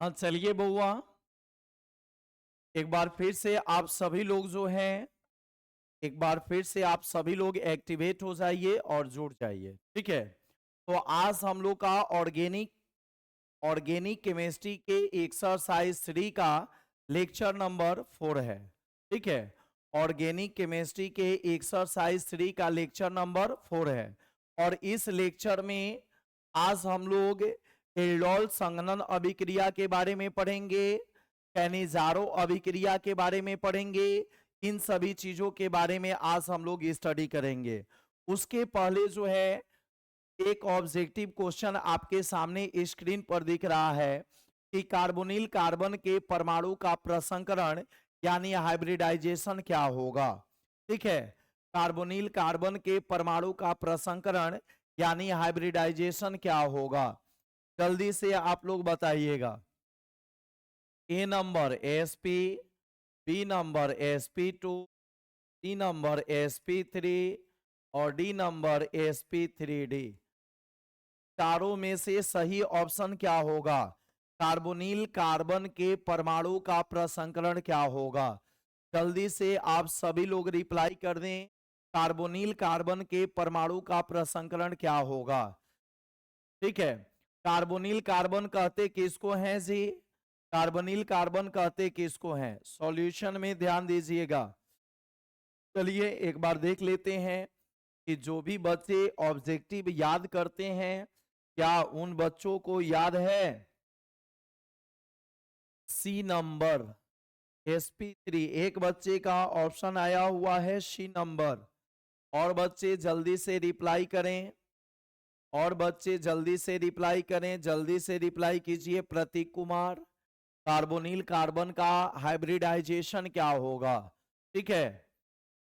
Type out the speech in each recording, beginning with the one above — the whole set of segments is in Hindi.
हाँ चलिए बउआ, एक बार फिर से आप सभी लोग जो हैं, एक बार फिर से आप सभी लोग एक्टिवेट हो जाइए और जुड़ जाइए। ठीक है, तो आज हम लोग का ऑर्गेनिक ऑर्गेनिक केमिस्ट्री के एक्सरसाइज 3 का लेक्चर नंबर 4 है। ठीक है, ऑर्गेनिक केमिस्ट्री के एक्सरसाइज 3 का लेक्चर नंबर 4 है। और इस लेक्चर में आज हम लोग एल्डोल संघनन अभिक्रिया के बारे में पढ़ेंगे, कैनिजारो अभिक्रिया के बारे में पढ़ेंगे। इन सभी चीजों के बारे में आज हम लोग स्टडी करेंगे। उसके पहले जो है एक ऑब्जेक्टिव क्वेश्चन आपके सामने स्क्रीन पर दिख रहा है कि कार्बोनिल कार्बन के परमाणु का प्रसंकरण यानी हाइब्रिडाइजेशन क्या होगा। ठीक है, कार्बोनिल कार्बन के परमाणु का प्रसंकरण यानी हाइब्रिडाइजेशन क्या होगा, जल्दी से आप लोग बताइएगा। A number sp, B number sp2, C number sp3 और डी नंबर sp3d। चारों में से सही ऑप्शन क्या होगा? कार्बोनिल कार्बन के परमाणु का प्रसंकरण क्या होगा? जल्दी से आप सभी लोग रिप्लाई कर दें। कार्बोनिल कार्बन के परमाणु का प्रसंकरण क्या होगा? ठीक है, कार्बोनिल कार्बन कहते किसको हैं जी? कार्बोनिल कार्बन कहते किसको हैं? सॉल्यूशन में ध्यान दीजिएगा। चलिए एक बार देख लेते हैं कि जो भी बच्चे ऑब्जेक्टिव याद करते हैं, क्या उन बच्चों को याद है? सी नंबर sp3, एक बच्चे का ऑप्शन आया हुआ है सी नंबर। और बच्चे जल्दी से रिप्लाई करें, और बच्चे जल्दी से रिप्लाई करें, जल्दी से रिप्लाई कीजिए। प्रतीक कुमार, कार्बोनिल कार्बन का हाइब्रिडाइजेशन क्या होगा? ठीक है,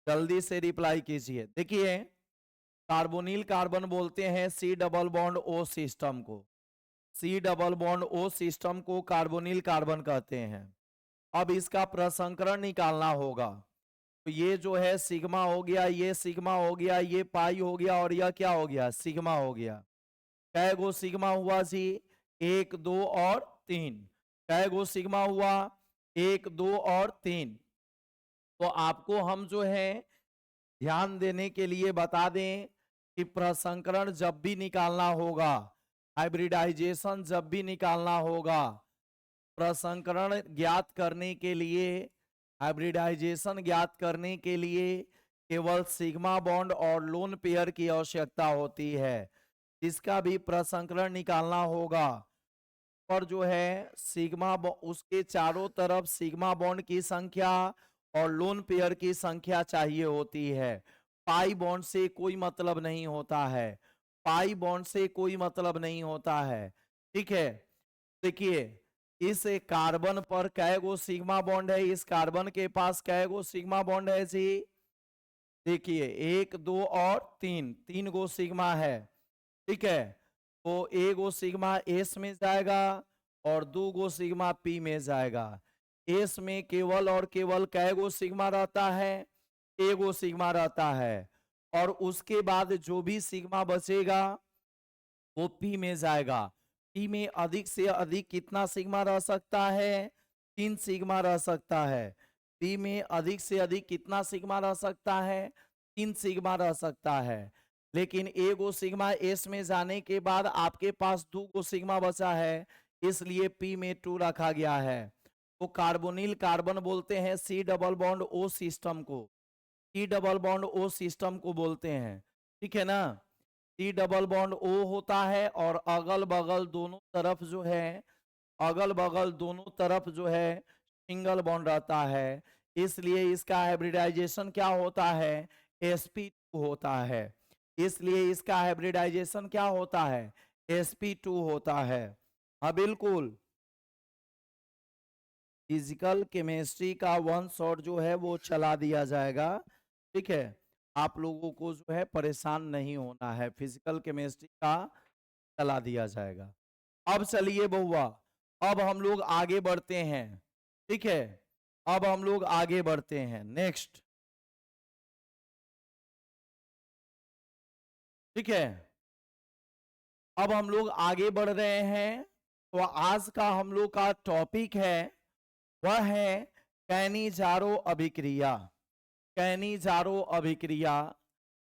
जल्दी से रिप्लाई कीजिए। देखिए, कार्बोनिल कार्बन बोलते हैं C double bond O system को, C double bond O system को कार्बोनिल कार्बन कहते हैं। अब इसका प्रसंकरण निकालना होगा, तो ये जो है सिग्मा हो गया, ये सिग्मा हो गया, ये पाई हो गया, और यह क्या हो गया? सिग्मा हो गया। कै गो सिग्मा हुआ जी? 1 2 और 3। कै गो सिग्मा हुआ? 1 2 और 3। तो आपको हम जो है ध्यान देने के लिए बता दें कि प्रसंकरण जब भी निकालना होगा, हाइब्रिडाइजेशन जब भी निकालना होगा, प्रसंकरण ज्ञात करने के लिए, हाइब्रिडाइजेशन ज्ञात करने के लिए केवल सिग्मा बॉन्ड और लोन पेयर की आवश्यकता होती है। इसका भी प्रसंकरण निकालना होगा पर जो है सिग्मा उसके चारों तरफ सिग्मा बॉन्ड की संख्या और लोन पेयर की संख्या चाहिए होती है। पाई बॉन्ड से कोई मतलब नहीं होता है, पाई बॉन्ड से कोई मतलब नहीं होता है। ठीक है, देखिए इस कार्बन पर कै गो सिग्मा बॉन्ड है? इस कार्बन के पास कै गो सिग्मा बॉन्ड है जी? देखिए 1 2 और 3, 3 गो सिग्मा है। ठीक है, तो ए गो सिग्मा एस में जाएगा और 2 गो सिग्मा पी में जाएगा। एस में केवल और केवल कै गो सिग्मा रहता है? ए गो सिग्मा रहता है। और उसके बाद जो भी सिग्मा बचेगा वो पी में जाएगा। पी में अधिक से अधिक कितना सिग्मा रह सकता है? 3 सिग्मा रह सकता है। पी में अधिक से अधिक कितना सिग्मा रह सकता है? 3 सिग्मा रह सकता है। लेकिन ए गो सिग्मा एस में जाने के बाद आपके पास 2 गो सिग्मा बचा है, इसलिए पी में 2 रखा गया है। तो कार्बोनिल कार्बन बोलते हैं C double bond O system को, C double bond O system को बोलते हैं। ठीक है ना, सी डबल बॉन्ड ओ होता है और अगल बगल दोनों तरफ जो है, अगल बगल दोनों तरफ जो है सिंगल बॉन्ड रहता है। इसलिए इसका हाइब्रिडाइजेशन क्या होता है? sp2 होता है। इसलिए इसका हाइब्रिडाइजेशन क्या होता है? sp2 होता है। हाँ बिल्कुल, फिजिकल केमिस्ट्री का 1 शॉट जो है वो चला दिया जाएगा। ठीक है, आप लोगों को जो है परेशान नहीं होना है, फिजिकल केमिस्ट्री का चला दिया जाएगा। अब चलिए बउआ, अब हम लोग आगे बढ़ते हैं। ठीक है, अब हम लोग आगे बढ़ते हैं नेक्स्ट। ठीक है, अब हम लोग आगे बढ़ रहे हैं तो आज का हम लोग का टॉपिक है वह है कैनिजारो अभिक्रिया। कैनिजारो अभिक्रिया,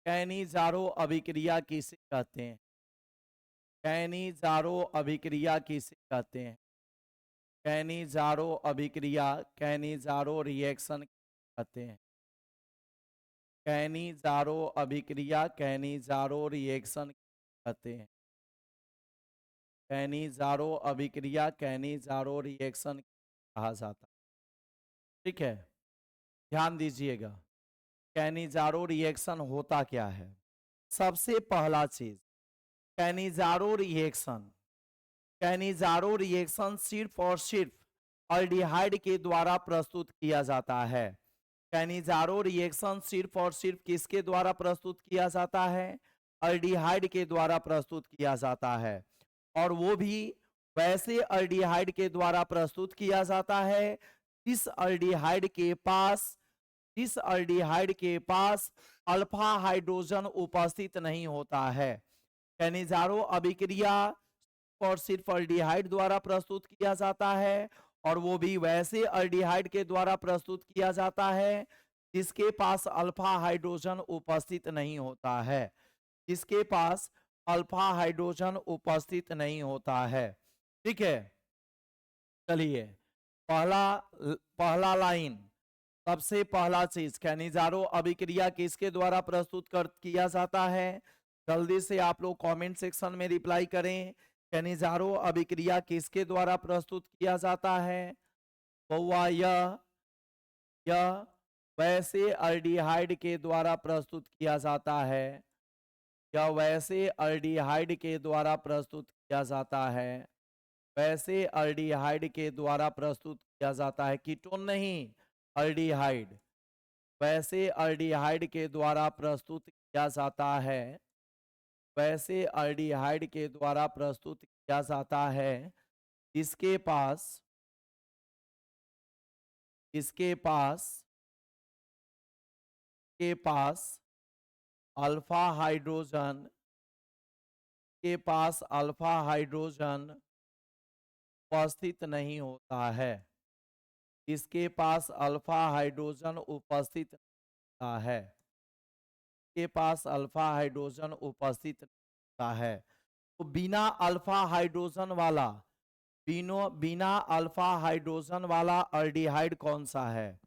कैनिजारो अभिक्रिया किसे कहते हैं? कैनिजारो अभिक्रिया किसे कहते हैं? कैनिजारो अभिक्रिया, कैनिजारो रिएक्शन कहते हैं। कैनिजारो अभिक्रिया, कैनिजारो रिएक्शन कहते हैं। कैनिजारो अभिक्रिया, कैनिजारो रिएक्शन कहा जाता है। ठीक है, ध्यान दीजिएगा। कैनिजारो रिएक्शन होता क्या है? सबसे पहला चीज, कैनिजारो रिएक्शन, कैनिजारो रिएक्शन सिर्फ और सिर्फ अल्डिहाइड के द्वारा प्रस्तुत किया जाता है। कैनिजारो रिएक्शन सिर्फ और सिर्फ किसके द्वारा प्रस्तुत किया जाता है? अल्डिहाइड के द्वारा प्रस्तुत किया जाता है, और वो भी वैसे अल्डिहाइड के द्वारा प्रस्तुत किया जाता है इस अल्डिहाइड के पास अल्फा हाइड्रोजन उपस्थित नहीं होता है। कैनिजारो अभिक्रिया और सिर्फ अल्डिहाइड द्वारा प्रस्तुत किया जाता है, और वो भी वैसे अल्डिहाइड के द्वारा प्रस्तुत किया जाता है जिसके पास अल्फा हाइड्रोजन उपस्थित नहीं होता है। जिसके पास अल्फा हाइड्रोजन उपस्थित नहीं होता है। ठीक है, चलिए पहला लाइन, सबसे पहला चीज, कैनिजारो अभिक्रिया किसके द्वारा प्रस्तुत किया जाता है? जल्दी से आप लोग कमेंट सेक्शन में रिप्लाई करें। कैनिजारो अभिक्रिया किसके द्वारा प्रस्तुत किया जाता है? बउआ यह वैसे अल्डिहाइड के द्वारा प्रस्तुत किया जाता है। यह वैसे अल्डिहाइड के द्वारा प्रस्तुत किया जाता है। वैसे अल्डिहाइड के द्वारा प्रस्तुत किया जाता है, कीटोन नहीं, अल्डिहाइड। वैसे अल्डिहाइड के द्वारा प्रस्तुत किया जाता है। वैसे अल्डिहाइड के द्वारा प्रस्तुत किया जाता है इसके पास अल्फा हाइड्रोजन उपस्थित नहीं होता है। इसके पास अल्फा हाइड्रोजन उपस्थित होता है। के पास अल्फा हाइड्रोजन उपस्थित होता है। तो बिना अल्फा हाइड्रोजन वाला अल्डिहाइड कौन सा है?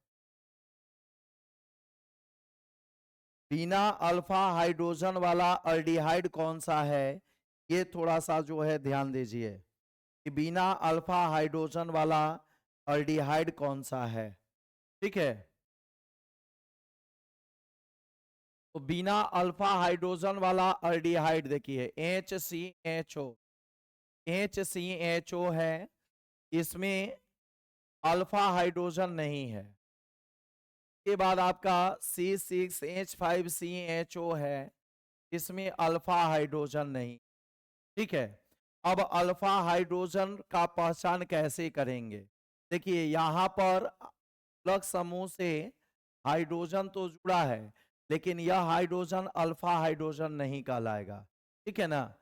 बिना अल्फा हाइड्रोजन वाला अल्डिहाइड कौन सा है? ये थोड़ा सा जो है ध्यान दीजिए कि बिना अल्फा हाइड्रोजन वाला अल्डिहाइड कौन सा है। ठीक है, तो बिना अल्फा हाइड्रोजन वाला अल्डिहाइड देखिए HCHO है, इसमें अल्फा हाइड्रोजन नहीं है। के बाद आपका C6H5CHO है, इसमें अल्फा हाइड्रोजन नहीं। ठीक है, अब अल्फा हाइड्रोजन का पहचान कैसे करेंगे? देखिए यहां पर प्लग समूह से हाइड्रोजन तो जुड़ा है, लेकिन यह हाइड्रोजन अल्फा हाइड्रोजन नहीं कहलाएगा। ठीक है ना,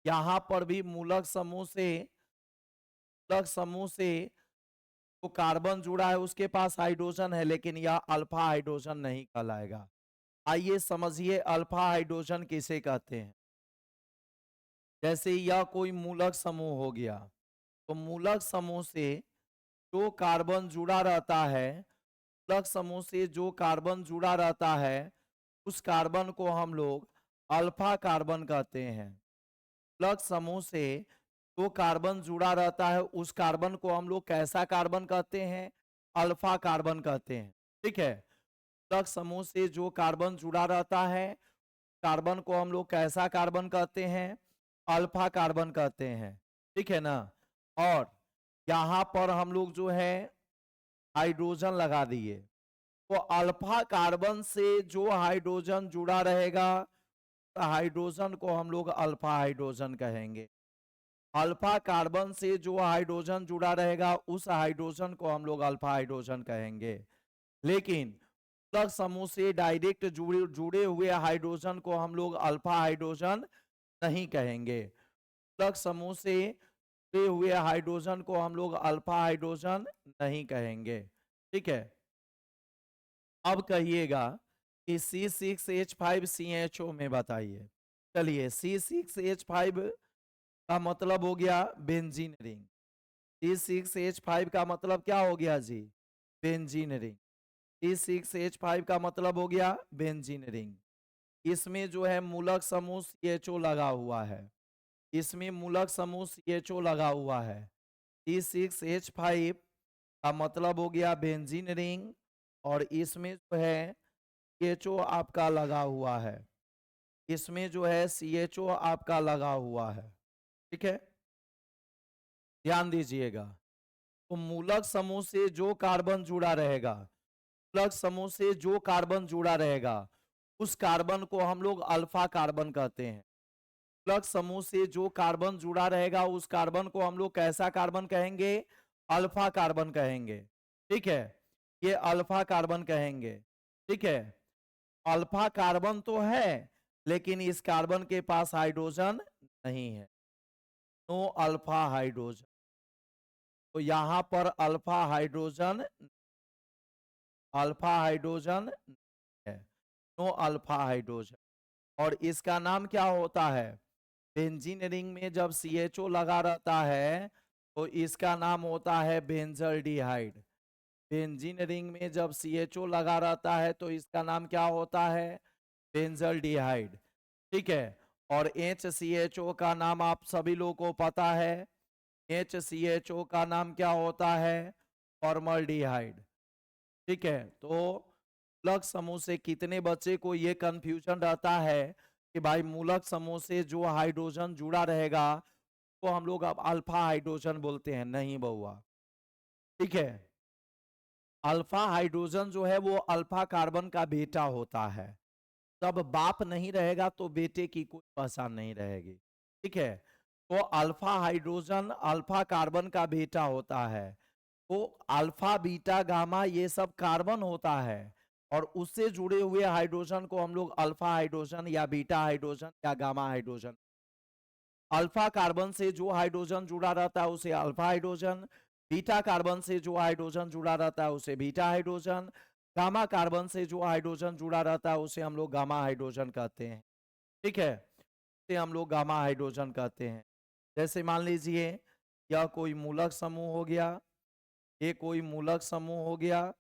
यहां पर भी मूलक समूह से तो कार्बन जुड़ा है, उसके पास हाइड्रोजन है, लेकिन यह अल्फा हाइड्रोजन नहीं कहलाएगा। आइए समझिए अल्फा हाइड्रोजन किसे कहते हैं। जैसे यह कोई मूलक समूह हो गया, तो मूलक समूह से जो कार्बन जुड़ा रहता है, मूलक समूह से जो कार्बन जुड़ा रहता है, उस कार्बन को हम लोग अल्फा कार्बन कहते हैं। मूलक समूह से जो कार्बन जुड़ा रहता है, उस कार्बन को हम लोग कैसा कार्बन कहते हैं? अल्फा कार्बन कहते हैं। ठीक है, मूलक समूह से जो कार्बन जुड़ा रहता है, कार्बन को हम लोग कैसा कार्बन कहते हैं? अल्फा कार्बन कहते हैं। ठीक है ना, और यहां पर हम लोग जो है हाइड्रोजन लगा दिए, तो अल्फा कार्बन से जो हाइड्रोजन जुड़ा रहेगा, हाइड्रोजन को हम लोग अल्फा हाइड्रोजन कहेंगे। अल्फा कार्बन से जो हाइड्रोजन जुड़ा रहेगा, उस हाइड्रोजन को हम लोग अल्फा हाइड्रोजन कहेंगे। लेकिन मूलक समूह से डायरेक्ट जुड़े हुए हाइड्रोजन को हम लोग अल्फा हाइड्रोजन नहीं कहेंगे। मूलक समूह से जुड़े हुए हाइड्रोजन को हम लोग अल्फा हाइड्रोजन नहीं कहेंगे। ठीक है, अब कहिएगा कि C6H5CHO में बताइए। चलिए, C6H5 का मतलब हो गया बेंजीन रिंग। C6H5 का मतलब क्या हो गया जी? Benzene ring. C6H5 का मतलब हो गया बेंजीन रिंग। इसमें जो है मूलक समूह CHO लगा हुआ है, इसमें मूलक समूह CHO लगा हुआ है। C6H5 का मतलब हो गया बेंजीन रिंग, और इसमें जो है CHO आपका लगा हुआ है, इसमें जो है CHO आपका लगा हुआ है। ठीक है, ध्यान दीजिएगा। तो मूलक समूह से जो कार्बन जुड़ा रहेगा, मूलक समूह से जो कार्बन जुड़ा रहेगा, उस कार्बन को हम लोग अल्फा कार्बन कहते हैं। मूलक समूह से जो कार्बन जुड़ा रहेगा, उस कार्बन को हम लोग कैसा कार्बन कहेंगे? अल्फा कार्बन कहेंगे। ठीक है, ये अल्फा कार्बन कहेंगे। ठीक है, अल्फा कार्बन तो है, लेकिन इस कार्बन के पास हाइड्रोजन नहीं है, नो अल्फा हाइड्रोजन। तो यहां पर अल्फा हाइड्रोजन है, नो अल्फा हाइड्रोजन। और इसका नाम क्या होता है? बेंजीन रिंग में जब CHO लगा रहता है तो इसका नाम होता है बेंजल्डिहाइड। बेंजीन रिंग में जब CHO लगा रहता है तो इसका नाम क्या होता है? बेंजल्डिहाइड। ठीक है, और HCHO का नाम आप सभी लोगों को पता है। HCHO का नाम क्या होता है? फॉर्मल्डिहाइड। ठीक है, तो मूलक समूह से कितने बच्चे को ये कंफ्यूजन रहता है कि भाई मूलक समूह से जो हाइड्रोजन जुड़ा रहेगा तो हम लोग अब अल्फा हाइड्रोजन बोलते हैं? नहीं बउआ। ठीक है, अल्फा हाइड्रोजन जो है वो अल्फा कार्बन का बेटा होता है। तब बाप नहीं रहेगा तो बेटे की कोई पहचान नहीं रहेगी। ठीक है, तो अल्फा हाइड्रोजन अल्फा कार्बन का बेटा होता है। तो अल्फा बीटा गामा ये सब कार्बन होता है, और उससे जुड़े हुए हाइड्रोजन को हम लोग अल्फा हाइड्रोजन या बीटा हाइड्रोजन या गामा हाइड्रोजन। अल्फा कार्बन से जो हाइड्रोजन जुड़ा रहता है उसे अल्फा हाइड्रोजन, बीटा कार्बन से जो हाइड्रोजन जुड़ा रहता है उसे बीटा हाइड्रोजन, गामा कार्बन से जो हाइड्रोजन जुड़ा रहता है उसे हम लोग गामा हाइड्रोजन कहते हैं। ठीक है, इसे हम लोग गामा हाइड्रोजन कहते हैं। जैसे मान लीजिए यह कोई मूलक समूह हो गया, ये कोई मूलक समूह हो गया,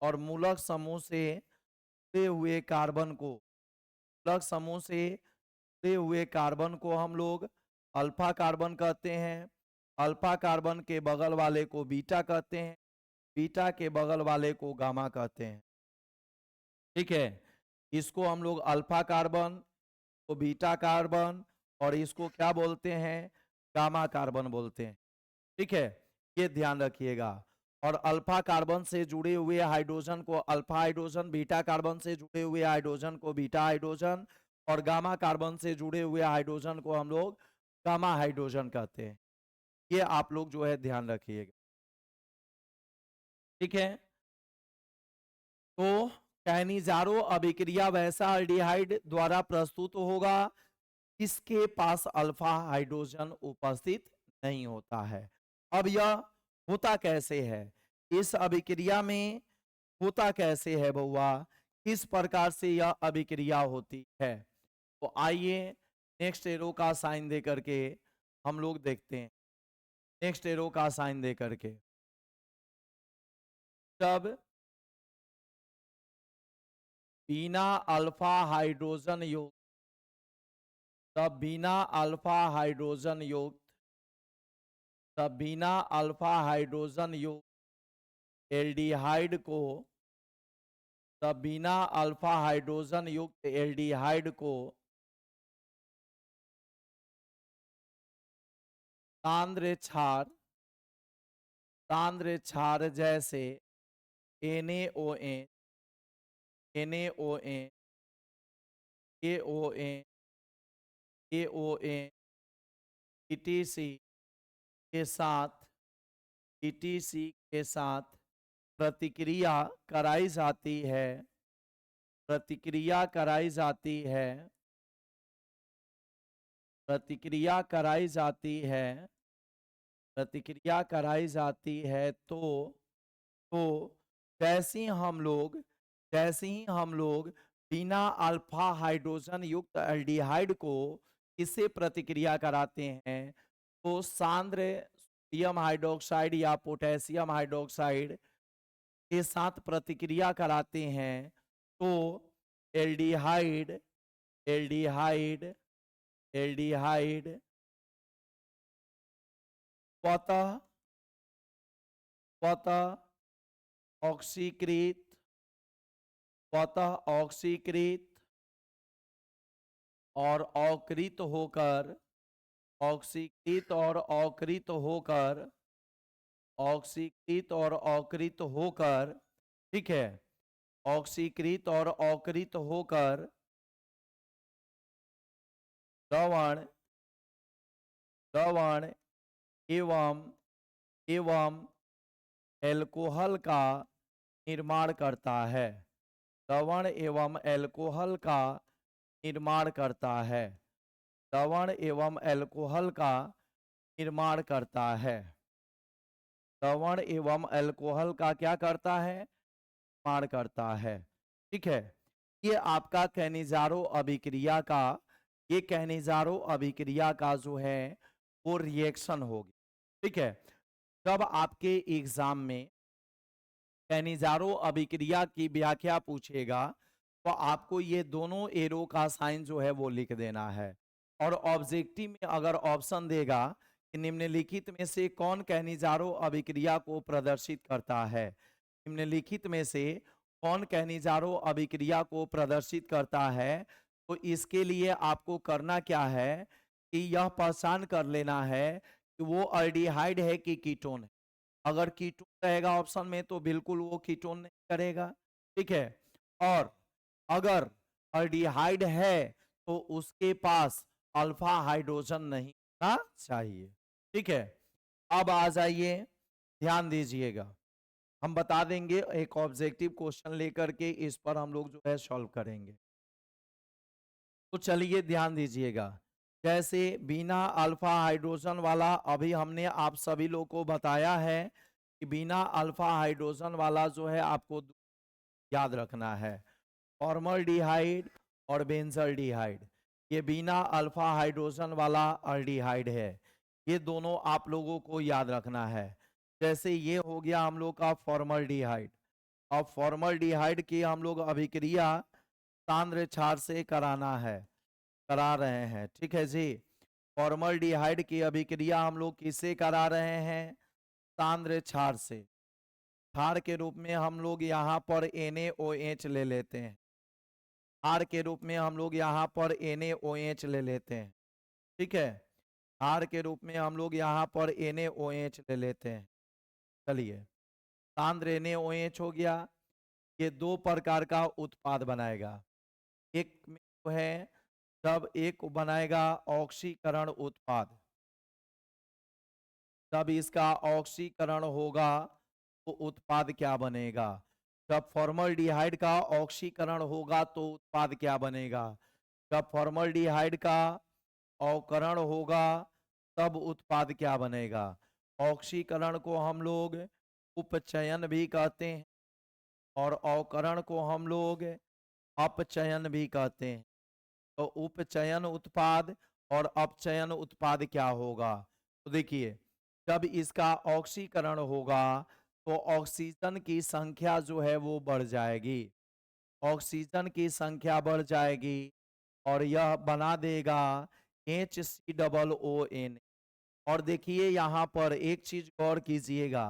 और मूलक समूह से जुड़े हुए कार्बन को, मूलक समूह से जुड़े हुए कार्बन को हम लोग अल्फा कार्बन कहते हैं। अल्फा कार्बन के बगल वाले को बीटा कहते हैं, बीटा के बगल वाले को गामा कहते हैं। ठीक है, इसको हम लोग अल्फा कार्बन, को बीटा कार्बन, और इसको क्या बोलते हैं? गामा कार्बन बोलते हैं। ठीक है, ये ध्यान रखिएगा। और अल्फा कार्बन से जुड़े हुए हाइड्रोजन को अल्फा हाइड्रोजन, बीटा कार्बन से जुड़े हुए हाइड्रोजन को बीटा हाइड्रोजन, और गामा कार्बन से जुड़े हुए हाइड्रोजन को हम लोग गामा हाइड्रोजन कहते हैं। ये आप लोग जो है ध्यान रखिएगा। ठीक है, तो कैनिजारो अभिक्रिया वैसा अल्डिहाइड द्वारा प्रस्तुत होगा इसके पास अल्फा हाइड्रोजन उपस्थित नहीं होता है। अब यह होता कैसे है? इस अभिक्रिया में होता कैसे है बउआ? किस प्रकार से यह अभिक्रिया होती है? तो आइए नेक्स्ट एरो का साइन दे करके हम लोग देखते हैं। नेक्स्ट एरो का साइन दे करके तब बिना अल्फा हाइड्रोजन युक्त, तब बिना अल्फा हाइड्रोजन युक्त, तब बिना अल्फा हाइड्रोजन युक्त एल्डिहाइड को, तब बिना अल्फा हाइड्रोजन युक्त एल्डिहाइड को सांद्र क्षार, सांद्र क्षार जैसे NaOH, NaOH, AOH, AOH, ETC के साथ, ETC के साथ प्रतिक्रिया कराई जाती है, प्रतिक्रिया कराई जाती है, प्रतिक्रिया कराई जाती है, प्रतिक्रिया कराई जाती है तो जैसे ही हम लोग बिना अल्फा हाइड्रोजन युक्त एल्डिहाइड को इससे प्रतिक्रिया कराते हैं तो सांद्र सोडियम हाइड्रोक्साइड या पोटेशियम हाइड्रोक्साइड के साथ प्रतिक्रिया कराते हैं तो एल्डिहाइड एल्डिहाइड एल्डिहाइड स्वतः स्वतः ऑक्सीकृत स्वतः ऑक्सीकृत और अकृत होकर ऑक्सीकृत और अकृत होकर ऑक्सीकृत और अकृत होकर ठीक है ऑक्सीकृत और अकृत होकर लवण लवण एवं एवं एल्कोहल का निर्माण करता है लवण एवं एल्कोहल का निर्माण करता है लवण एवं एल्कोहल का निर्माण करता है लवण एवं एल्कोहल का क्या करता है निर्माण करता है ठीक है ये आपका कैनिजारो अभिक्रिया का ये कैनिजारो अभिक्रिया का जो है वो रिएक्शन होगी ठीक है जब आपके एग्जाम में कैनिजारो अभिक्रिया की व्याख्या पूछेगा तो आपको ये दोनों एरो का साइन जो है वो लिख देना है और ऑब्जेक्टिव में अगर ऑप्शन देगा कि निम्नलिखित में से कौन कैनिजारो अभिक्रिया को प्रदर्शित करता है निम्नलिखित में से कौन कैनिजारो अभिक्रिया को प्रदर्शित करता है तो इसके लिए आपको करना क्या है कि यह पहचान कर लेना है कि वो अल्डिहाइड है कि कीटोन है अगर कीटोन रहेगा ऑप्शन में तो बिल्कुल वो कीटोन नहीं करेगा ठीक है और अगर अल्डिहाइड है तो उसके पास अल्फा हाइड्रोजन नहीं होना चाहिए ठीक है अब आ जाइए ध्यान दीजिएगा हम बता देंगे एक ऑब्जेक्टिव क्वेश्चन लेकर के इस पर हम लोग जो है सॉल्व करेंगे तो चलिए ध्यान दीजिएगा जैसे बिना अल्फा हाइड्रोजन वाला अभी हमने आप सभी लोग को बताया है कि बिना अल्फा हाइड्रोजन वाला जो है आपको याद रखना है फॉर्मल्डिहाइड और बेंजल्डिहाइड ये बिना अल्फा हाइड्रोजन वाला अल्डिहाइड है ये दोनों आप लोगों को याद रखना है जैसे ये हो गया हम लोग का फॉर्मल्डिहाइड अब फॉर्मल्डिहाइड की हम लोग अभिक्रिया सांद्र क्षार से करा रहे हैं ठीक है जी फॉर्मल्डिहाइड की अभिक्रिया हम लोग किससे करा रहे हैं सांद्र क्षार से क्षार के रूप में हम लोग यहाँ पर NaOH ले लेते हैं क्षार के रूप में हम लोग यहाँ पर NaOH ले लेते हैं ठीक है क्षार के रूप में हम लोग यहाँ पर NaOH ले लेते हैं चलिए सांद्र NaOH हो गया ये दो प्रकार का उत्पाद बनाएगा एक में जो है जब एक बनाएगा ऑक्सीकरण उत्पाद जब इसका ऑक्सीकरण होगा तो उत्पाद क्या बनेगा जब फॉर्मल्डिहाइड का ऑक्सीकरण होगा तो उत्पाद क्या बनेगा जब फॉर्मल्डिहाइड का अवकरण होगा तब उत्पाद क्या बनेगा ऑक्सीकरण को हम लोग उपचयन भी कहते हैं और अवकरण को हम लोग अपचयन भी कहते हैं तो उपचयन उत्पाद और अपचयन उत्पाद क्या होगा तो देखिए जब इसका ऑक्सीकरण होगा तो ऑक्सीजन की संख्या जो है वो बढ़ जाएगी ऑक्सीजन की संख्या बढ़ जाएगी और यह बना देगा HCOON और देखिए यहाँ पर एक चीज गौर कीजिएगा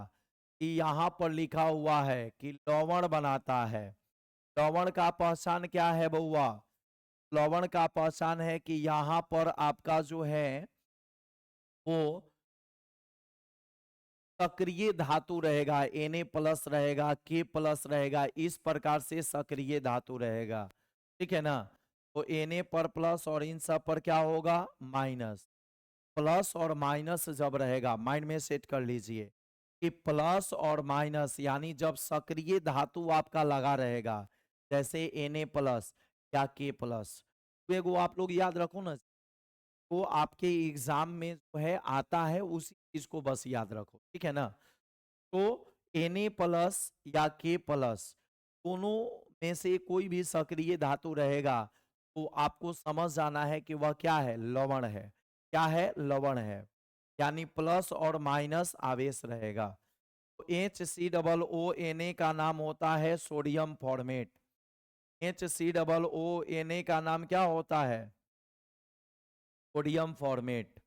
कि यहाँ पर लिखा हुआ है कि लवण बनाता है लवण का पहचान क्या है बउआ लवण का पहचान है कि यहाँ पर आपका जो है वो सक्रिय धातु रहेगा Na+ रहेगा K+ रहेगा इस प्रकार से सक्रिय धातु रहेगा ठीक है ना तो Na पर प्लस और इन सब पर क्या होगा माइनस प्लस और माइनस जब रहेगा माइंड में सेट कर लीजिए कि प्लस और माइनस यानी जब सक्रिय धातु आपका लगा रहेगा जैसे Na+ या K+ तो आप लोग याद रखो ना वो आपके एग्जाम में जो है आता है उसी चीज को बस याद रखो, ठीक है ना। तो Na प्लस या K प्लस दोनों में से कोई भी सक्रिय धातु रहेगा तो आपको समझ जाना है कि वह क्या है, लवण है। क्या है, लवण है, यानी प्लस और माइनस आवेश रहेगा। तो HCOO का नाम होता है सोडियम फॉर्मेट। HCOO का नाम क्या होता है, सोडियम फॉर्मेट।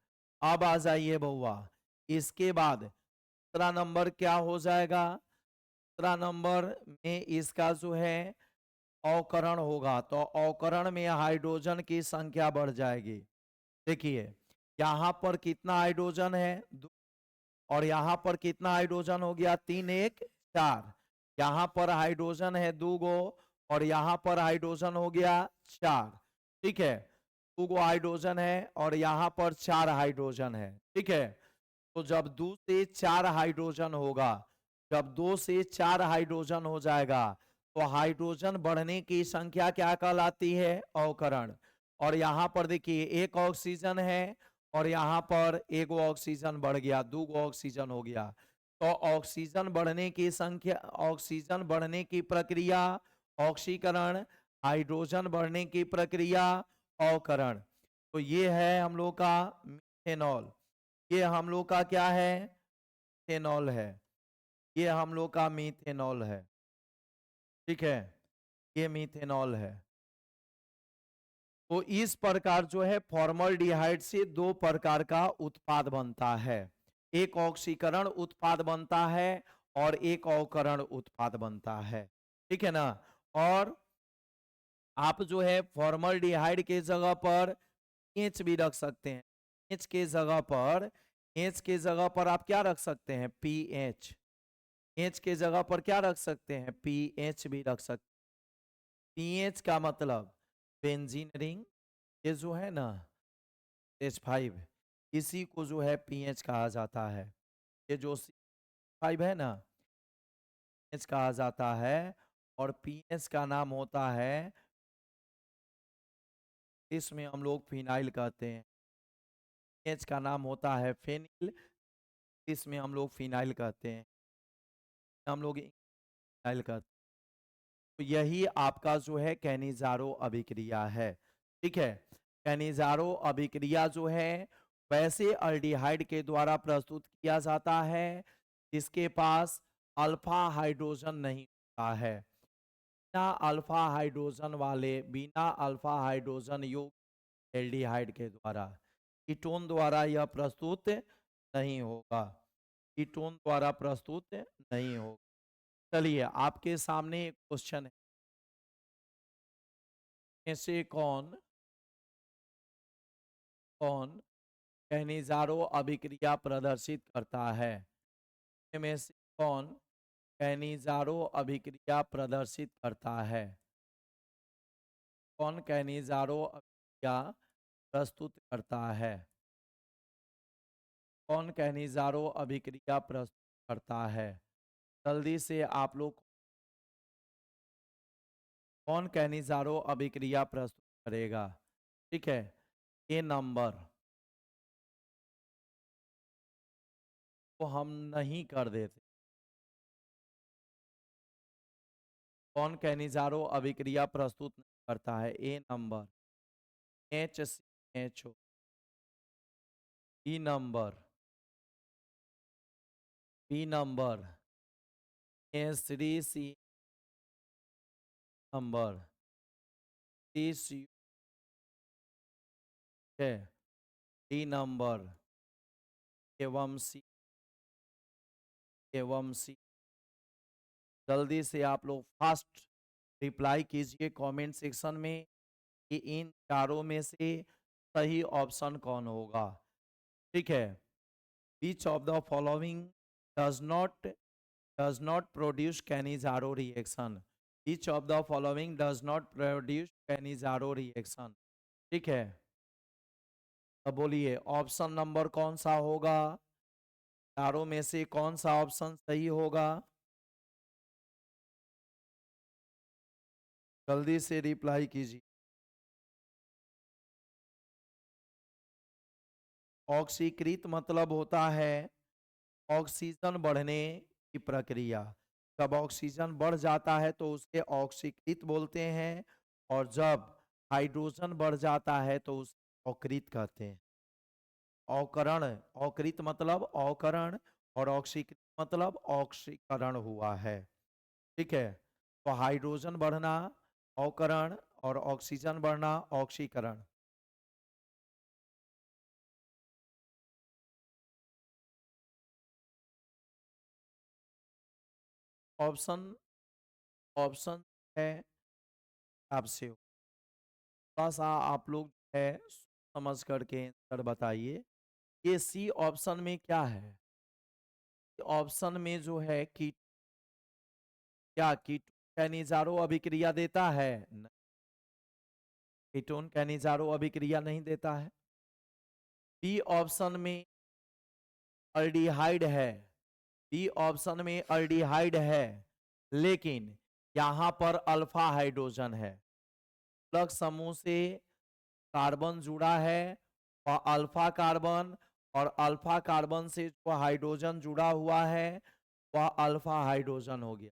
अब आ जाइए बउआ, इसके बाद दूसरा नंबर क्या हो जाएगा, दूसरा नंबर में इसका जो है अवकरण होगा, तो अवकरण में हाइड्रोजन की संख्या बढ़ जाएगी। देखिए यहां पर कितना हाइड्रोजन है, और यहां पर कितना हाइड्रोजन हो गया, 3 1 4। यहां पर हाइड्रोजन है 2 गो, और यहां पर हाइड्रोजन हो गया 4। ठीक है, 2 गो हाइड्रोजन है और यहां पर 4 हाइड्रोजन है। ठीक है, तो जब 2 से 4 हाइड्रोजन होगा, जब 2 से 4 हाइड्रोजन हो जाएगा तो हाइड्रोजन बढ़ने की संख्या क्या कहलाती है, अवकरण। और यहाँ पर देखिए एक ऑक्सीजन है और यहाँ पर एक ऑक्सीजन बढ़ गया, 2 ऑक्सीजन हो गया। तो ऑक्सीजन बढ़ने की संख्या, ऑक्सीजन बढ़ने की प्रक्रिया ऑक्सीकरण, हाइड्रोजन बढ़ने की प्रक्रिया अवकरण। तो ये है हम लोग का मिथेनॉल। ये हम लोग का क्या है, मिथेनॉल है। ये हम लोग का मिथेनॉल है। ठीक है, ये मिथेनॉल है। तो इस प्रकार जो है फॉर्मल्डिहाइड से 2 प्रकार का उत्पाद बनता है, एक ऑक्सीकरण उत्पाद बनता है और एक अवकरण उत्पाद बनता है। ठीक है ना। और आप जो है फॉर्मल्डिहाइड के जगह पर एच भी रख सकते हैं। एच के जगह पर, एच के जगह पर आप क्या रख सकते हैं, पी एच। एच के जगह पर क्या रख सकते हैं, पी एच भी रख सकते हैं। पीएच का मतलब बेंजीन रिंग, ये जो है ना H5, इसी को जो है पीएच कहा जाता है। ये जो C5 है ना, एच कहा जाता है। और पीएच का नाम होता है, इसमें हम लोग फिनाइल कहते हैं। एच का नाम होता है फेनिल, इसमें हम लोग फिनाइल कहते हैं, हम लोग फिनाइल कहते हैं। तो यही आपका जो है कैनिजारो अभिक्रिया है। ठीक है, कैनिजारो अभिक्रिया जो है वैसे अल्डिहाइड के द्वारा प्रस्तुत किया जाता है जिसके पास अल्फा हाइड्रोजन नहीं होता है। बिना अल्फा हाइड्रोजन वाले, बिना अल्फा हाइड्रोजन युक्त एल्डिहाइड के द्वारा, कीटोन द्वारा यह प्रस्तुत नहीं होगा, कीटोन द्वारा प्रस्तुत नहीं होगा। चलिए आपके सामने एक क्वेश्चन है, में से कौन कौन कैनिजारो अभिक्रिया प्रदर्शित करता है, में से कौन कैनिजारो अभिक्रिया प्रदर्शित करता है, कौन कैनिजारो अभिक्रिया प्रस्तुत करता है, कौन कैनिजारो अभिक्रिया प्रस्तुत करता है। जल्दी से आप लोग, कौन कैनिजारो अभिक्रिया प्रस्तुत करेगा। ठीक है, ये नंबर को हम नहीं कर देते। कौन कैनिजारो अभिक्रिया प्रस्तुत नहीं करता है, A number HCHO, B number, B number HCC number, CCU है, डी नंबर एवं सी, एवं सी। जल्दी से आप लोग फास्ट रिप्लाई कीजिए कमेंट सेक्शन में कि इन चारों में से सही ऑप्शन कौन होगा। ठीक है, which of the following does not produce Cannizzaro reaction, which of the following does not produce Cannizzaro reaction. ठीक है, अब बोलिए ऑप्शन नंबर कौन सा होगा, चारों में से कौन सा ऑप्शन सही होगा। जल्दी से रिप्लाई कीजिए। ऑक्सीकृत मतलब होता है ऑक्सीजन बढ़ने की प्रक्रिया। जब ऑक्सीजन बढ़ जाता है तो उसे ऑक्सीकृत बोलते हैं, और जब हाइड्रोजन बढ़ जाता है तो उसे अकृत कहते हैं। अवकरण, अकृत मतलब अवकरण, और ऑक्सीकृत मतलब ऑक्सीकरण हुआ है। ठीक है, तो हाइड्रोजन बढ़ना अवकरण और ऑक्सीजन बढ़ना ऑक्सीकरण। ऑप्शन, ऑप्शन है आपसे, थोड़ा सा आप लोग है समझ करके आंसर बताइए। ये सी ऑप्शन में क्या है? ऑप्शन में जो है कि क्या कीटोन कैनिजारो अभिक्रिया देता है? नहीं, कीटोन कैनिजारो अभिक्रिया नहीं देता है। बी ऑप्शन में अल्डिहाइड है, बी ऑप्शन में अल्डिहाइड है, लेकिन यहां पर अल्फा हाइड्रोजन है। प्लग समूह से कार्बन जुड़ा है और अल्फा कार्बन, और अल्फा कार्बन से जो हाइड्रोजन जुड़ा हुआ है वह अल्फा हाइड्रोजन हो गया।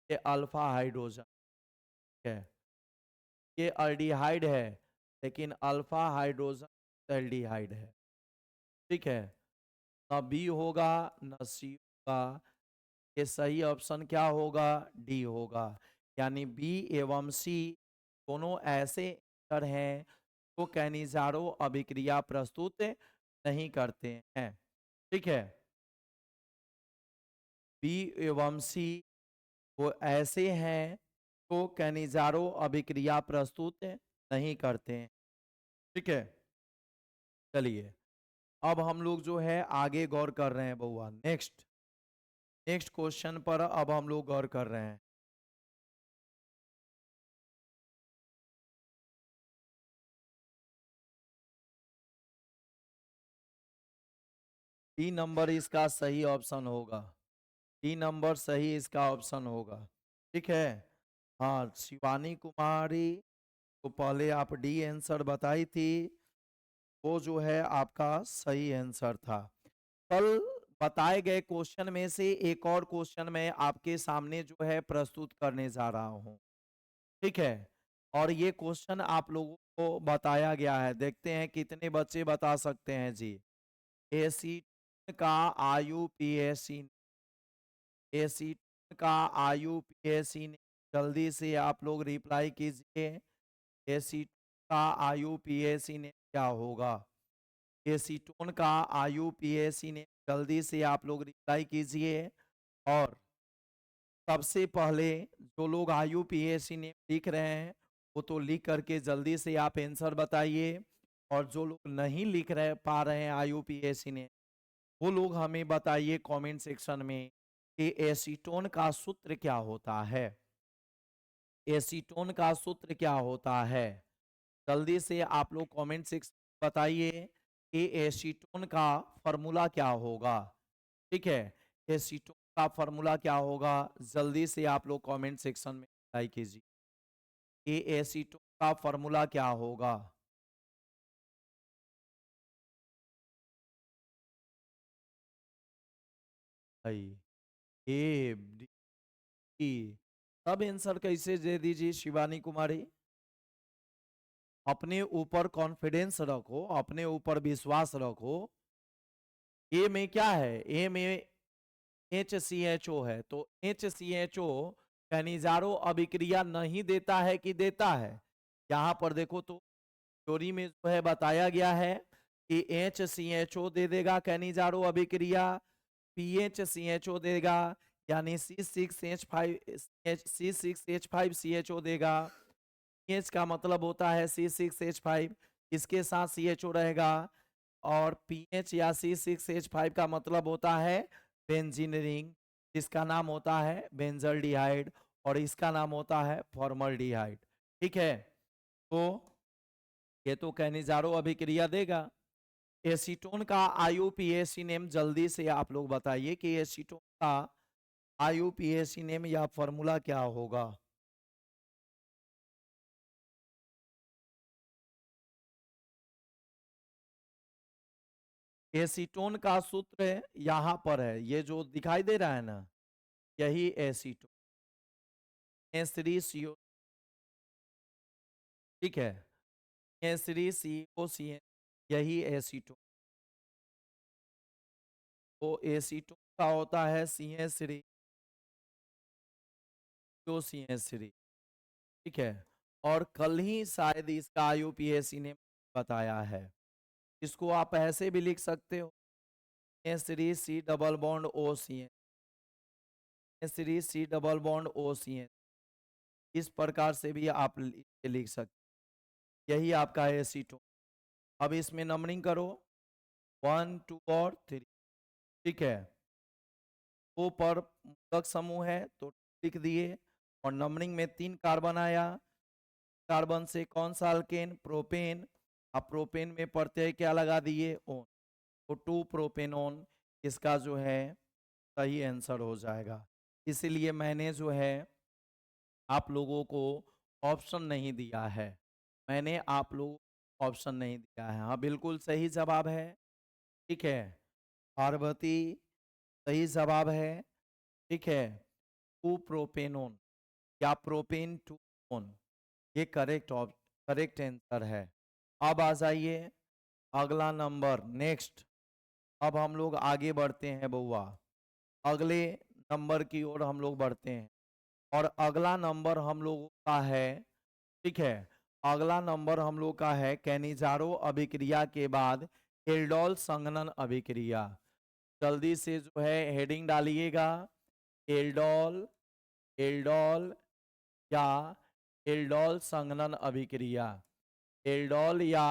ये अल्फा हाइड्रोजन है, ये अल्डिहाइड है, लेकिन अल्फा हाइड्रोजन एल्डिहाइड है। ठीक है, न बी होगा न सी होगा, ये सही ऑप्शन क्या होगा? डी होगा। यानी बी एवं सी दोनों ऐसे उत्तर हैं जो कैनिजारो अभिक्रिया प्रस्तुत नहीं करते हैं। ठीक है, बी एवं सी वो ऐसे हैं जो कैनिजारो अभिक्रिया प्रस्तुत नहीं करते हैं। ठीक है, चलिए अब हम लोग जो है आगे गौर कर रहे हैं बउआ, नेक्स्ट नेक्स्ट क्वेश्चन पर अब हम लोग गौर कर रहे हैं। डी नंबर इसका सही ऑप्शन होगा, डी नंबर सही इसका ऑप्शन होगा। ठीक है, हाँ शिवानी कुमारी को पहले आप डी आंसर बताई थी, वो जो है आपका सही आंसर था। कल बताए गए क्वेश्चन में से एक और क्वेश्चन मैं आपके सामने जो है प्रस्तुत करने जा रहा हूँ। ठीक है, और ये क्वेश्चन आप लोगों को बताया गया है, देखते हैं कितने बच्चे बता सकते हैं जी। एसीटोन का आईयूपीएसी, एसीटोन का आईयूपीएसी ने, जल्दी से आप लोग रिप्लाई कीजिए। एसीटोन का आईयूपीएसी ने क्या होगा? एसीटोन का आईयूपीएसी ने, जल्दी से आप लोग रिप्लाई कीजिए। और सबसे पहले जो लोग आईयूपीएसी ने लिख रहे हैं वो तो लिख करके जल्दी से आप आंसर बताइए, और जो लोग नहीं लिख रहे पा रहे हैं आईयूपीएसी ने, वो लोग हमें बताइए कमेंट सेक्शन में कि एसीटोन का सूत्र क्या होता है। एसीटोन का सूत्र क्या होता है? जल्दी से आप लोग कमेंट सेक्शन में बताइए कि एसीटोन का फॉर्मूला क्या होगा। ठीक है, एसीटोन का फॉर्मूला क्या होगा? जल्दी से आप लोग कमेंट सेक्शन में बताइए कीजिए कि एसीटोन का फॉर्मूला क्या होगा। भाई ए डी, सब आंसर कैसे दे दीजिए शिवानी कुमारी? अपने ऊपर कॉन्फिडेंस रखो, अपने ऊपर विश्वास रखो। ए में क्या है? ए में HCHO है, तो HCHO खनिजारो अभिक्रिया नहीं देता है कि देता है? यहाँ पर देखो तो थ्योरी में जो है बताया गया है कि HCHO दे देगा खनिजारो अभिक्रिया, PHCHO देगा, यानी C6H5CHO देगा। एच का मतलब होता है C6H5, इसके साथ CHO रहेगा, और पीएच या C6H5 का मतलब होता है बेंजीन रिंग, जिसका नाम होता है बेंजल्डिहाइड, और इसका नाम होता है फॉर्मल्डिहाइड। ठीक है, तो ये तो कैनिजारो अभिक्रिया देगा। एसीटोन का आईयूपीएसी नेम जल्दी से आप लोग बताइए कि एसीटोन का आईयूपीएसी नेम या फॉर्मूला क्या होगा। एसीटोन का सूत्र यहाँ पर है, ये जो दिखाई दे रहा है ना, यही एसीटोन C, ठीक है, COCN, यही एसीटोन। तो एसीटोन का होता है COCN3, ठीक है। और कल ही शायद इसका यूपीएससी ने बताया है। इसको आप ऐसे भी लिख सकते हो, C double bond OCN, C double bond OCN, इस प्रकार से भी आप लिख सकते, यही आपका एसीटोन। अब इसमें नंबरिंग करो 1 2 और 3, ठीक है। O पर मूलक समूह है तो लिख दिए, और नंबरिंग में 3 कार्बन आया, कार्बन से कौन सा अल्केन, प्रोपेन। अब प्रोपेन में प्रत्यय क्या लगा दिए, ओन, तो 2 प्रोपेनोन इसका जो है सही आंसर हो जाएगा। इसीलिए मैंने जो है आप लोगों को ऑप्शन नहीं दिया है, मैंने आप लोगों को ऑप्शन नहीं दिया है। हाँ बिल्कुल सही जवाब है, ठीक है। पार्वती सही जवाब है, ठीक है। 2 प्रोपेनोन या प्रोपेन 2 ओन, ये करेक्ट आंसर है। अब आ जाइए अगला नंबर, नेक्स्ट। अब हम लोग आगे बढ़ते हैं बउआ, अगले नंबर की ओर हम लोग बढ़ते हैं। और अगला नंबर हम लोगों का है, ठीक है, अगला नंबर हम लोग का है कैनिजारो अभिक्रिया के बाद एल्डोल संघनन अभिक्रिया। जल्दी से जो है हेडिंग डालिएगा, एल्डोल, एल्डोल या एल्डोल संघनन अभिक्रिया, एल्डोल या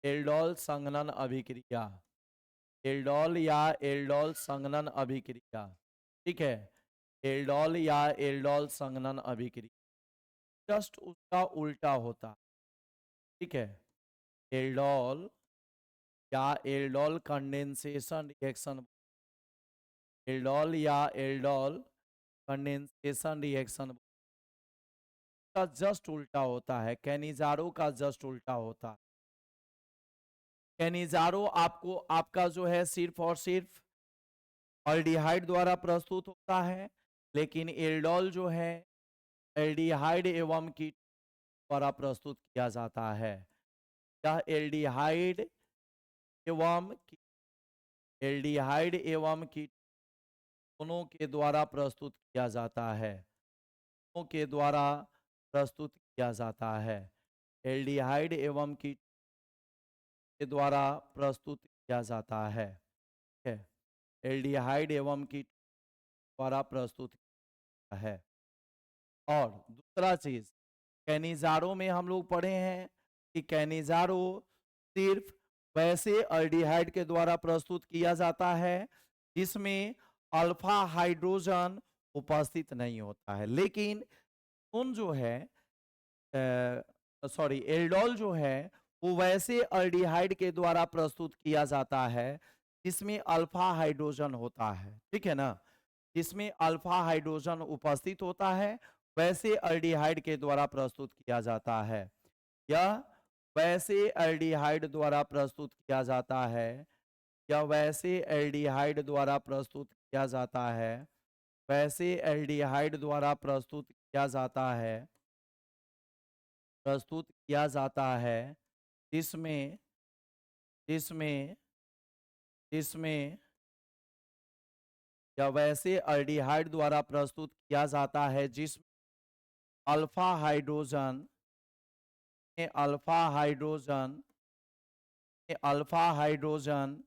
एल्डोल संघनन अभिक्रिया, एल्डोल या एल्डोल संघनन अभिक्रिया, ठीक है। एल्डोल या एल्डोल संघनन अभिक्रिया जस्ट उसका उल्टा होता, ठीक है। एल्डोल या एल्डोल कंडेंसेशन रिएक्शन, एल्डोल या एल्डोल कंडेंसेशन रिएक्शन का जस्ट उल्टा होता है, कैनिजारो का जस्ट उल्टा होता है। कैनिजारो आपको आपका जो है सिर्फ और सिर्फ अल्डिहाइड द्वारा प्रस्तुत होता है, लेकिन एल्डोल जो है एल्डिहाइड एवं कीट द्वारा प्रस्तुत किया जाता है। यह एल्डिहाइड एवं एल्डिहाइड एवं कीट दोनों के द्वारा प्रस्तुत किया जाता है, दोनों के द्वारा प्रस्तुत किया जाता है। एल्डिहाइड एवं कीट के द्वारा प्रस्तुत किया जाता है, ठीक है। एल्डिहाइड एवं कीट द्वारा प्रस्तुत किया है। और दूसरा चीज, कैनिजारो में हम लोग पढ़े हैं कि कैनिजारो सिर्फ वैसे अल्डिहाइड के द्वारा प्रस्तुत किया जाता है जिसमें अल्फा हाइड्रोजन उपस्थित नहीं होता है। लेकिन उन जो है सॉरी एल्डोल जो है वो वैसे अल्डिहाइड के द्वारा प्रस्तुत किया जाता है जिसमें अल्फा हाइड्रोजन होता है, ठीक है ना, जिसमें अल्फा हाइड्रोजन उपस्थित होता है वैसे अल्डिहाइड के द्वारा प्रस्तुत किया जाता है। यह वैसे एल्डिहाइड द्वारा प्रस्तुत किया जाता है, या वैसे एल्डिहाइड द्वारा प्रस्तुत किया जाता है, वैसे एल्डिहाइड द्वारा प्रस्तुत किया जाता है, प्रस्तुत किया जाता है जिसमें जिसमें जिसमें या वैसे एल्डिहाइड द्वारा प्रस्तुत किया जाता है जिसमें alpha hydrogen alpha hydrogen alpha hydrogen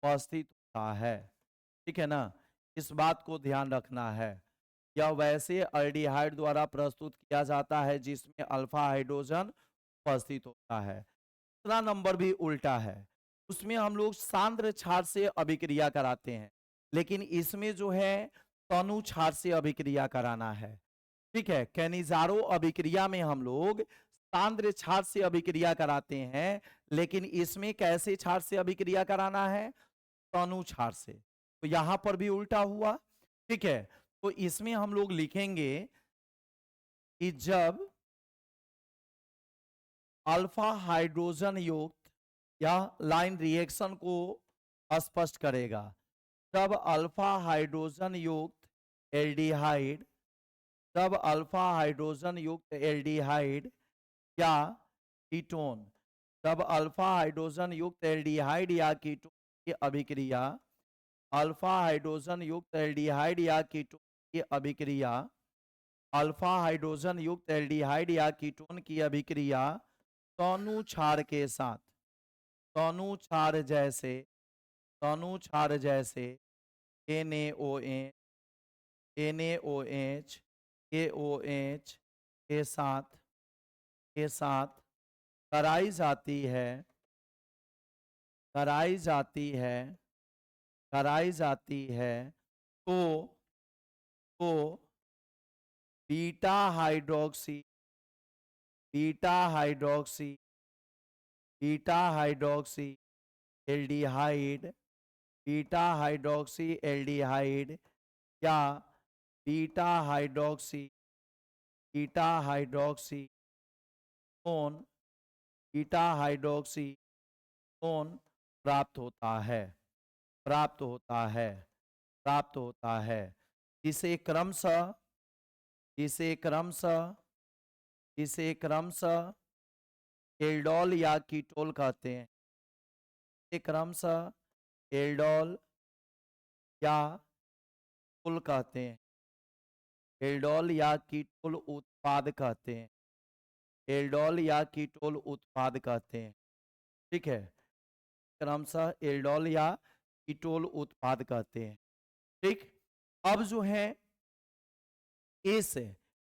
उपस्थित होता है, ठीक है ना। इस बात को ध्यान रखना है, यह वैसे एल्डिहाइड द्वारा प्रस्तुत किया जाता है जिसमें अल्फा हाइड्रोजन उपस्थित होता है। दूसरा नंबर भी उल्टा है, उसमें हम लोग सांद्र क्षार से अभिक्रिया कराते हैं, लेकिन इसमें जो है तनु क्षार से अभिक्रिया कराना है, ठीक है। कैनिजारो अभिक्रिया में हम लोग सांद्र क्षार से अभिक्रिया कराते हैं, लेकिन इसमें कैसे क्षार से अभिक्रिया कराना है, तनु क्षार से। तो यहां पर भी उल्टा हुआ, ठीक है। तो इसमें हम लोग लिखेंगे कि जब अल्फा हाइड्रोजन युक्त या लाइन रिएक्शन को स्पष्ट करेगा। जब अल्फा हाइड्रोजन युक्त एल्डिहाइड जब अल्फा हाइड्रोजन युक्त एल्डिहाइड या कीटोन जब अल्फा हाइड्रोजन युक्त एल्डिहाइड या कीटोन की अभिक्रिया अल्फा हाइड्रोजन युक्त एल्डिहाइड या कीटोन की अभिक्रिया अल्फा हाइड्रोजन युक्त एल्डिहाइड या कीटोन की अभिक्रिया तनु क्षार के साथ तनु क्षार जैसे NaOH NaOH KOH के साथ कराई जाती है कराई जाती है कराई जाती है तो तो beta hydroxy beta hydroxy beta hydroxy aldehyde beta hydroxy aldehyde या beta hydroxy ketone beta hydroxy ketone प्राप्त होता है प्राप्त होता है प्राप्त होता है जिसे क्रमशः जिसे क्रमशः जिसे क्रमशः एल्डोल या कीटोल कहते हैं जिसे क्रमशः एल्डोल या कीटोल कहते हैं एल्डोल या कीटोल उत्पाद कहते हैं एल्डोल या कीटोल उत्पाद कहते हैं। ठीक है, क्रमशः एल्डोल या कीटोल उत्पाद कहते हैं। ठीक, अब जो है इस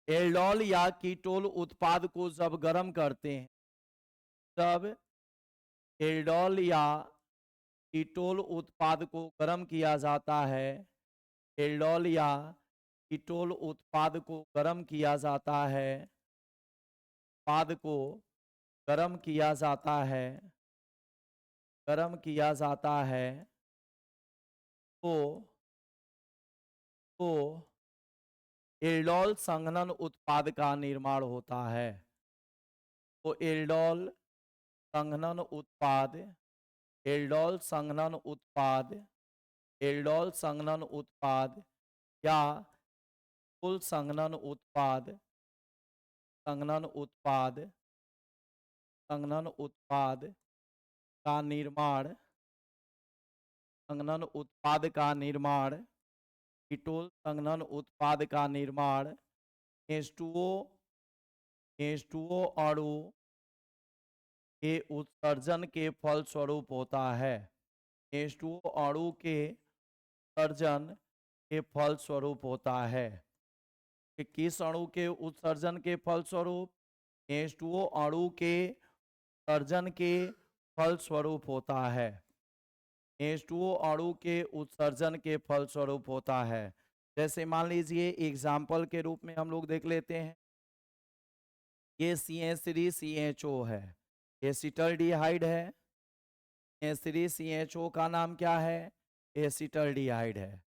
एल्डोल या कीटोल उत्पाद को जब गर्म करते हैं तब एल्डोल या कीटोल उत्पाद को गर्म किया जाता है एल्डोल या कीटोल उत्पाद को गर्म किया जाता है उत्पाद को गर्म किया जाता है गर्म किया जाता है तो एल्डोल संघनन उत्पाद का निर्माण होता है तो एल्डोल संघनन उत्पाद एल्डोल संघनन उत्पाद एल्डोल संघनन उत्पाद या कुल संघनन उत्पाद संघनन उत्पाद संघनन उत्पाद का निर्माण संघनन उत्पाद का निर्माण कीटोल संघनन उत्पाद का निर्माण H2O अणु के उत्सर्जन के फलस्वरूप होता है H2O अणु के उत्सर्जन के फलस्वरूप होता है कि किस अणु के उत्सर्जन के फलस्वरूप H2O अणु के उत्सर्जन के फलस्वरूप होता है H2O अणु के उत्सर्जन के फलस्वरूप होता है। जैसे मान लीजिए एग्जाम्पल के रूप में हम लोग देख लेते हैं ये CH3CHO है एसिटल्डिहाइड है CH3CHO का नाम क्या है एसिटल्डिहाइड है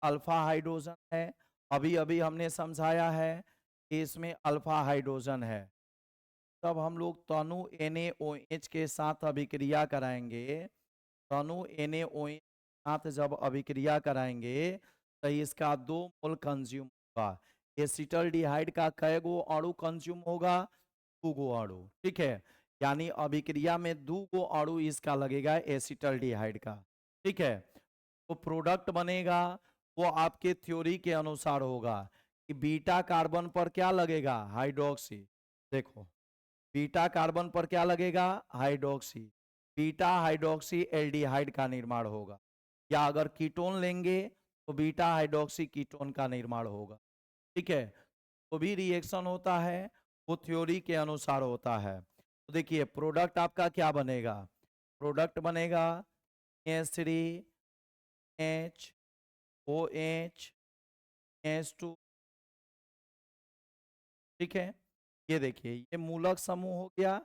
अल्फा हाइड्रोजन है अभी अभी हमने समझाया है कि इसमें अल्फा हाइड्रोजन है तब हम लोग तनु NaOH के साथ अभिक्रिया कराएंगे तनु NaOH के साथ जब अभिक्रिया कराएंगे तो इसका 2 मोल कंज्यूम होगा एसिटल्डिहाइड का कै गो अणु कंज्यूम होगा 2 गो अणु ठीक है यानी अभिक्रिया में 2 गो अणु इसका लगेगा एसिटल्डिहाइड का ठीक है तो प्रोडक्ट बनेगा वो आपके थ्योरी के अनुसार होगा कि बीटा कार्बन पर क्या लगेगा हाइड्रोक्सी देखो बीटा कार्बन पर क्या लगेगा हाइड्रोक्सी बीटा हाइड्रोक्सी एल्डिहाइड का निर्माण होगा या अगर कीटोन लेंगे तो बीटा हाइड्रोक्सी कीटोन का निर्माण होगा ठीक है तो भी रिएक्शन होता है वो थ्योरी के अनुसार होता है तो देखिए प्रोडक्ट आपका क्या बनेगा प्रोडक्ट बनेगा H3OH H2 ठीक है ये देखिए ये मूलक समूह हो गया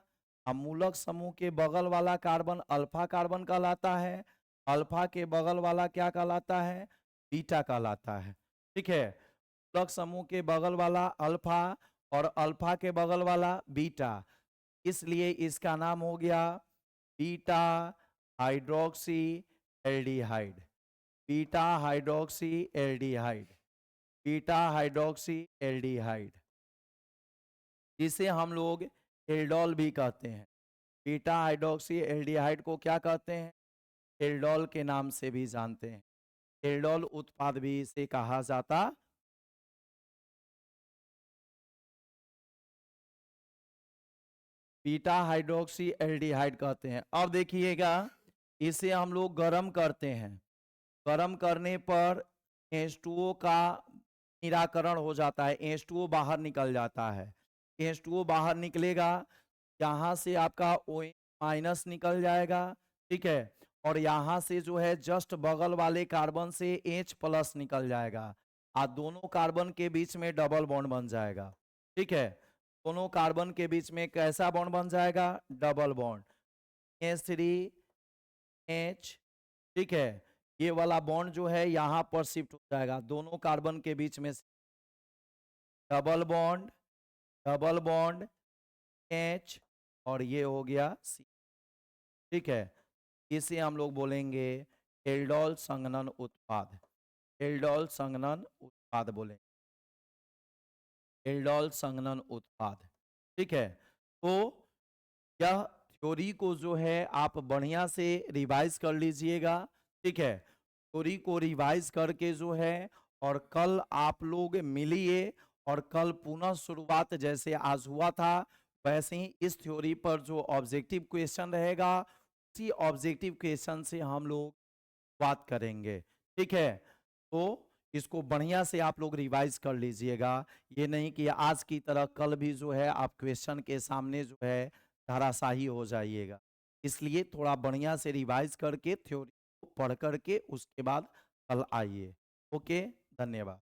अब मूलक समूह के बगल वाला कार्बन अल्फा कार्बन कहलाता है अल्फा के बगल वाला क्या कहलाता है बीटा कहलाता है ठीक है मूलक समूह के बगल वाला अल्फा और अल्फा के बगल वाला बीटा इसलिए इसका नाम हो गया beta hydroxy aldehyde, beta hydroxy aldehyde, beta hydroxy aldehyde, जिसे हम लोग एल्डोल भी कहते हैं। बीटा हाइड्रोक्सी एल्डिहाइड को क्या कहते हैं? एल्डोल के नाम से भी जानते हैं। एल्डोल उत्पाद भी इसे कहा जाता। बीटा हाइड्रोक्सी एल्डिहाइड कहते हैं। अब देखिएगा, इसे हम लोग गर्म करते हैं। गर्म करने पर H2O का निराकरण हो जाता है, H2O बाहर निकल जाता है। H2O बाहर निकलेगा, यहाँ से आपका OH माइनस निकल जाएगा, ठीक है, और यहाँ से जो है जस्ट बगल वाले कार्बन से H प्लस निकल जाएगा, और दोनों कार्बन के बीच में डबल बॉन्ड बन जाएगा, ठीक है। दोनों कार्बन के बीच में कैसा बॉन्ड बन जाएगा? डबल बॉन्ड, H, ठीक है। ये वाला बॉन्ड जो है यहाँ पर शिफ्ट हो जाएगा, दोनों कार्बन के बीच में double bond, double bond H, और ये हो गया C, ठीक है। इसे हम लोग बोलेंगे एल्डोल संघनन उत्पाद, एल्डोल संघनन उत्पाद बोलेंगे, एल्डोल संघनन उत्पाद, ठीक है। तो यह थ्योरी को जो है आप बढ़िया से रिवाइज कर लीजिएगा, ठीक है। थ्योरी को रिवाइज करके जो है, और कल आप लोग मिलिए, और कल पुनः शुरुआत जैसे आज हुआ था वैसे ही इस थ्योरी पर जो ऑब्जेक्टिव क्वेश्चन रहेगा उसी ऑब्जेक्टिव क्वेश्चन से हम लोग बात करेंगे, ठीक है। तो इसको बढ़िया से आप लोग रिवाइज कर लीजिएगा, ये नहीं कि आज की तरह कल भी जो है आप क्वेश्चन के सामने जो है धराशाही हो जाइएगा। इसलिए थोड़ा बढ़िया से रिवाइज करके थ्योरी को पढ़ करके उसके बाद कल आइए। ओके, धन्यवाद।